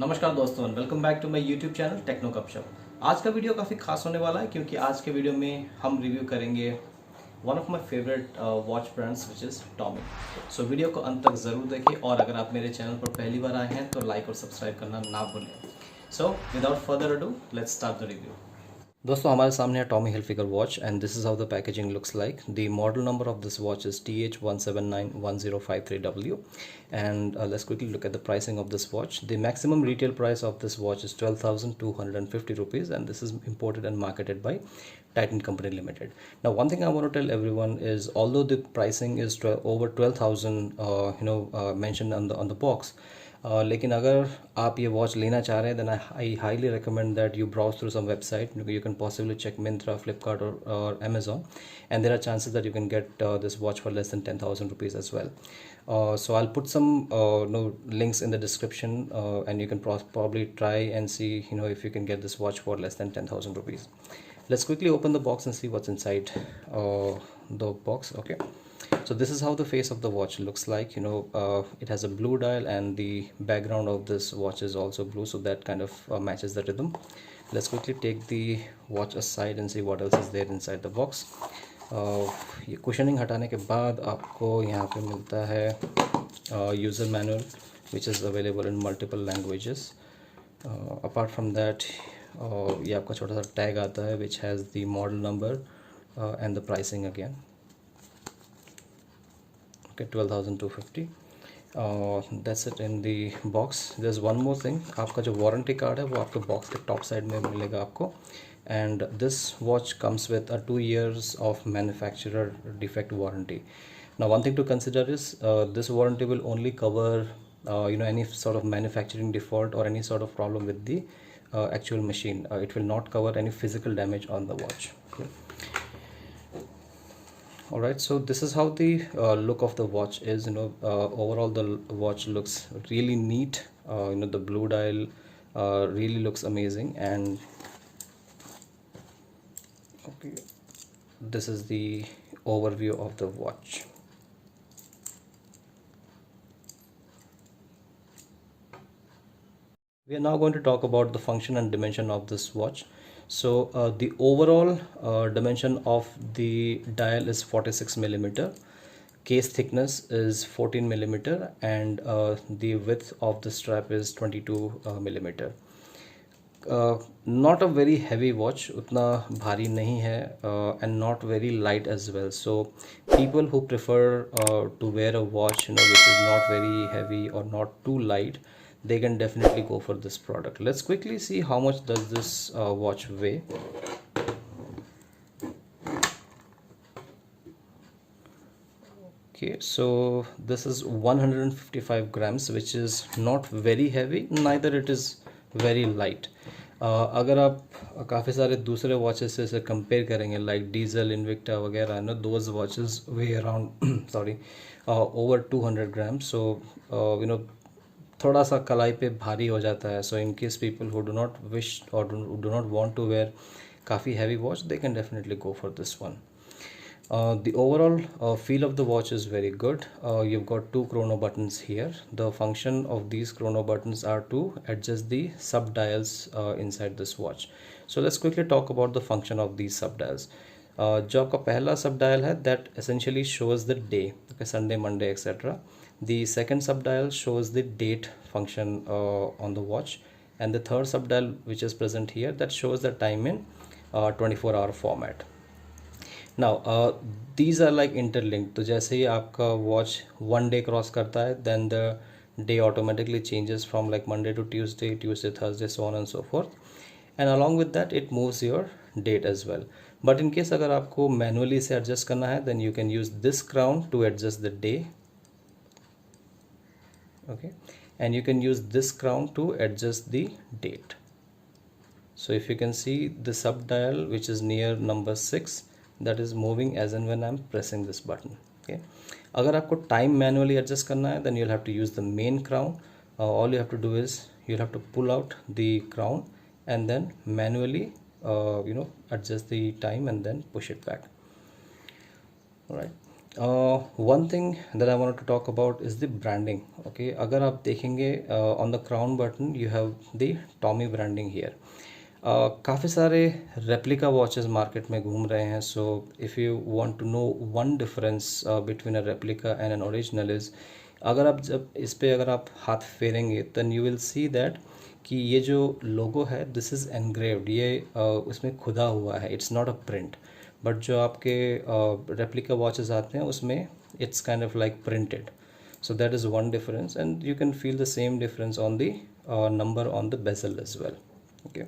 नमस्कार दोस्तों, welcome back to my YouTube channel techno Gapshap. आज का वीडियो काफ़ी खास होने वाला है क्योंकि आज के वीडियो में हम रिव्यू करेंगे one of my favourite watch brands which is Tommy. So video को अंत तक ज़रूर देखें और अगर आप मेरे चैनल पर पहली बार आए हैं तो लाइक और सब्सक्राइब करना ना भूलें। So without further ado let's start the review. दोस्तों हमारे सामने है Tommy Hilfiger watch and this is how the packaging looks like. The model number of this watch is TH17910530W and let's quickly look at the pricing of this watch. The maximum retail price of this watch is 12,250 rupees and this is imported and marketed by Titan Company Limited. Now one thing I want to tell everyone is although the pricing is over 12,000 mentioned on the box, लेकिन अगर आप ये watch लेना चाह रहे हैं then I highly recommend that you browse through some website. You can possibly check Myntra, Flipkart और Amazon and there are chances that you can get this watch for less than 10,000 rupees as well. So I'll put some links in the description and you can probably try and see if you can get this watch for less than 10,000 rupees. Let's quickly open the box and see what's inside the box. Okay, so this is how the face of the watch looks like. It has a blue dial and the background of this watch is also blue, so that kind of matches the rhythm. Let's quickly take the watch aside and see what else is there inside the box. ये cushioning हटाने के बाद आपको यहाँ पे मिलता है user manual which is available in multiple languages. Apart from that ये आपका छोटा सा टैग आता है which has the model number and the pricing again. Okay, 12,250. That's it in the box. There's one more thing. आपका जो warranty card है वो आपके बॉक्स के टॉप साइड में मिलेगा आपको. And this watch comes with a 2 years of manufacturer defect warranty. Now one thing to consider is this warranty will only cover any sort of manufacturing default or any sort of problem with the actual machine. It will not cover any physical damage on the watch. Okay. Alright, so this is how the look of the watch is. Overall the watch looks really neat. The blue dial really looks amazing, and okay, this is the overview of the watch. We are now going to talk about the function and dimension of this watch. So the overall dimension of the dial is 46 millimeter. Case thickness is 14 millimeter and the width of the strap is 22 millimeter. Not a very heavy watch, उतना भारी नहीं है, and not very light as well. So people who prefer to wear a watch which is not very heavy or not too light, they can definitely go for this product. Let's quickly see how much does this watch weigh. Okay, so this is 155 grams, which is not very heavy, neither it is very light. अगर आप काफ़ी सारे दूसरे watches से इसे compare करेंगे like diesel, Invicta वगैरह those watches way around over 200 grams. So थोड़ा सा कलाई पे भारी हो जाता है. So in case people who do not wish और do not want to wear काफ़ी heavy watch, they can definitely go for this one. The overall feel of the watch is very good. You've got 2 chrono buttons here. The function of these chrono buttons are to adjust the sub dials inside this watch. So let's quickly talk about the function of these sub dials. जो आपका पहला सब dial है that essentially shows the day, okay, Sunday, Monday, etc. The second sub dial shows the date function on the watch, and the third sub dial which is present here that shows the time in 24-hour format. Now these are like interlinked. तो जैसे ही आपका watch one day cross करता है then the day automatically changes from like Monday to Tuesday, Tuesday, Thursday, so on and so forth, and along with that it moves your date as well. But in case अगर आपको manually से adjust करना है then you can use this crown to adjust the day. Okay, and you can use this crown to adjust the date. So if you can see the sub dial which is near number 6, that is moving as and when I'm pressing this button. Okay, अगर आपको time manually adjust करना है then you'll have to use the main crown. All you have to do is you'll have to pull out the crown and then manually adjust the time and then push it back. All right. One thing that I wanted to talk about is the branding. Okay, अगर आप देखेंगे on the crown button you have the Tommy branding here. काफ़ी सारे replica watches market में घूम रहे हैं. So if you want to know one difference between a replica and an original is, अगर आप जब इस पे अगर आप हाथ फेरेंगे then you will see that कि ये जो लोगो है दिस इज़ एनग्रेव्ड, ये उसमें खुदा हुआ है, it's not a print. But जो आपके रेप्लिका वॉचेस आते हैं उसमें it's kind of like printed. So that is one difference and you can feel the same difference on the number on the bezel as well. Okay,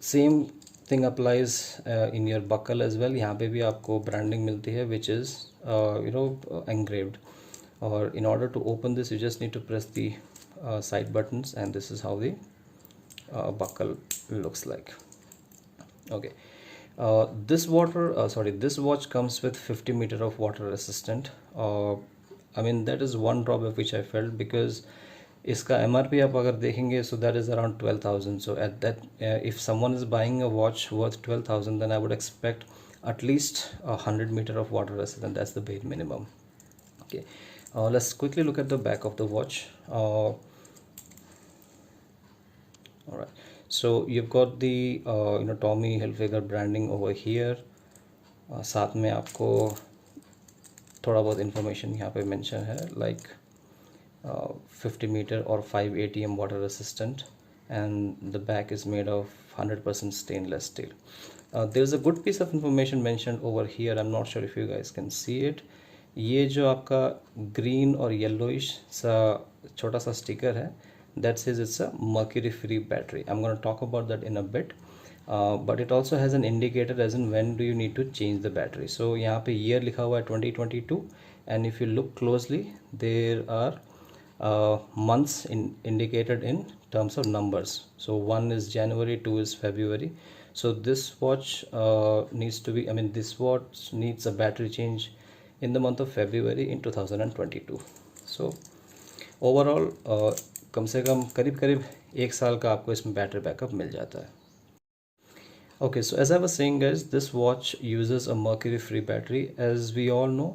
same thing applies in your buckle as well. यहाँ पे भी आपको branding मिलती है which is you know engraved. और in order to open this you just need to press the side buttons and this is how the buckle looks like. Okay, this watch comes with 50 meter of water resistant. I mean that is one drawback which I felt because इसका MRP आप अगर देखेंगे so that is around 12,000. So at that if someone is buying a watch worth 12,000 then I would expect at least 100 meter of water resistant. That's the bare minimum. Okay, let's quickly look at the back of the watch. All right, so you've got the you know Tommy Hilfiger branding over here. साथ में आपको थोड़ा बहुत information यहाँ पे mention है like 50 meter or 5 ATM water resistant and the back is made of 100% stainless steel. There's a good piece of information mentioned over here. I'm not sure if you guys can see it. ये जो आपका green और yellowish सा छोटा सा sticker है that says it's a mercury free battery. I'm going to talk about that in a bit. But it also has an indicator as in when do you need to change the battery. So यहाँ पे year लिखा हुआ है 2022 and if you look closely there are months indicated in terms of numbers. So 1 is January, 2 is February. So this watch this watch needs a battery change in the month of February in 2022. So overall कम से कम करीब 1 साल का आपको इसमें battery backup मिल जाता है. Okay, so as I was saying guys, this watch uses a mercury free battery. As we all know,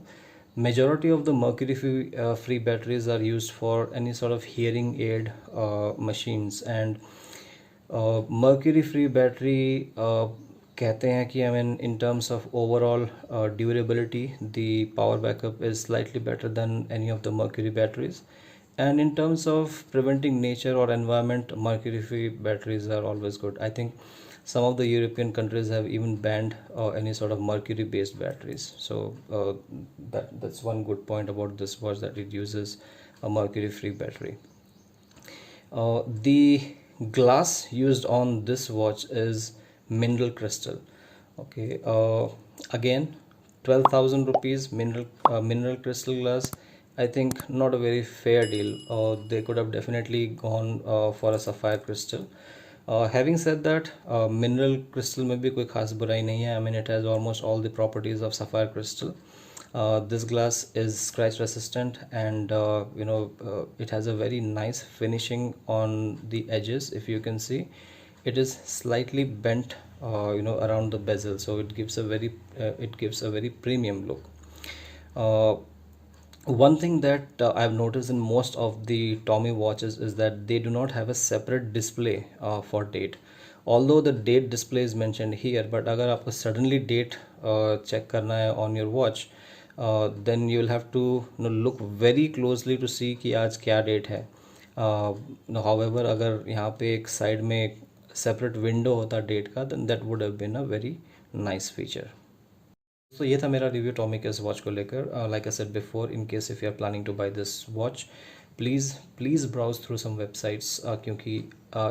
majority of the mercury free batteries are used for any sort of hearing aid machines and mercury free battery कहते हैं कि in terms of overall durability the power backup is slightly better than any of the mercury batteries. And in terms of preventing nature or environment, mercury free batteries are always good. I think some of the European countries have even banned any sort of mercury based batteries. So that's one good point about this watch, that it uses a mercury free battery. The glass used on this watch is mineral crystal. Okay, again 12,000 rupees mineral crystal glass. I think not a very fair deal. They could have definitely gone for a sapphire crystal. Having said that, mineral crystal में भी कोई खास बुराई नहीं है. I mean it has almost all the properties of sapphire crystal. This glass is scratch resistant and it has a very nice finishing on the edges. If you can see, it is slightly bent around the bezel, so it gives a very premium look. One thing that I've noticed in most of the Tommy watches is that they do not have a separate display for date. Although the date display is mentioned here, but अगर आपको suddenly date check करना है on your watch, then you will have to look very closely to see कि आज क्या date है. However, अगर यहाँ पे एक side में एक separate window होता date का, then that would have been a very nice feature. So ये था मेरा रिव्यू टॉमी के इस वॉच को लेकर. Like I said before, in case if you are planning to buy this watch, please browse through some websites, क्योंकि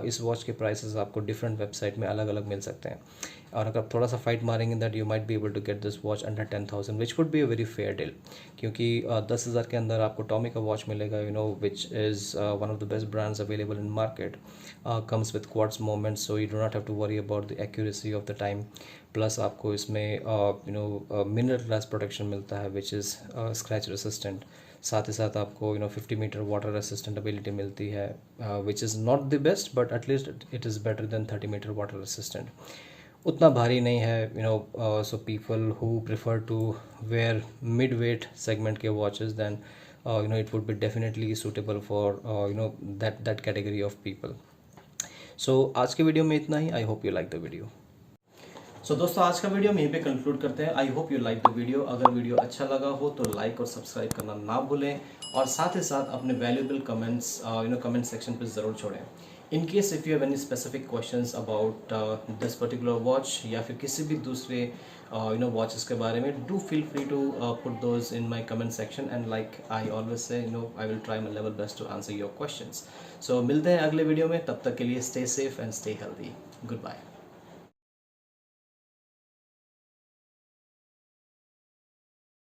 इस watch के प्राइसेस आपको डिफरेंट वेबसाइट में अलग अलग मिल सकते हैं. और अगर आप थोड़ा सा फाइट मारेंगे that you might be able to get this watch under 10,000 which would be a very fair deal. क्योंकि 10,000 के अंदर आपको टॉमी का वॉच मिलेगा, which is one of the best brands available in market. Comes with quartz moments, so you do not have to worry about the accuracy of the time. Plus आपको इसमें mineral glass protection मिलता है which is scratch resistant. साथ ही साथ आपको 50 metre water resistant ability मिलती है, which is not the best but at least it is better than 30 meter water resistant. उतना भारी नहीं है, so people who prefer to wear mid weight segment के watches, then it would be definitely suitable for that category of people. So आज के video में इतना ही. I hope you like the video. So दोस्तों, आज का वीडियो हम यहीं पे कंक्लूड करते हैं. आई hope you like the video. अगर वीडियो अच्छा लगा हो तो लाइक और सब्सक्राइब करना ना भूलें, और साथ ही साथ अपने वैल्यूएबल कमेंट्स कमेंट सेक्शन पे ज़रूर छोड़ें. In case if you have any specific questions about this particular watch या फिर किसी भी दूसरे वॉचेस के बारे में, do feel free to put those in my comment section, and like I always say I will try my level best to answer your questions. So मिलते हैं अगले वीडियो में. तब तक के लिए stay safe and stay healthy. Good bye.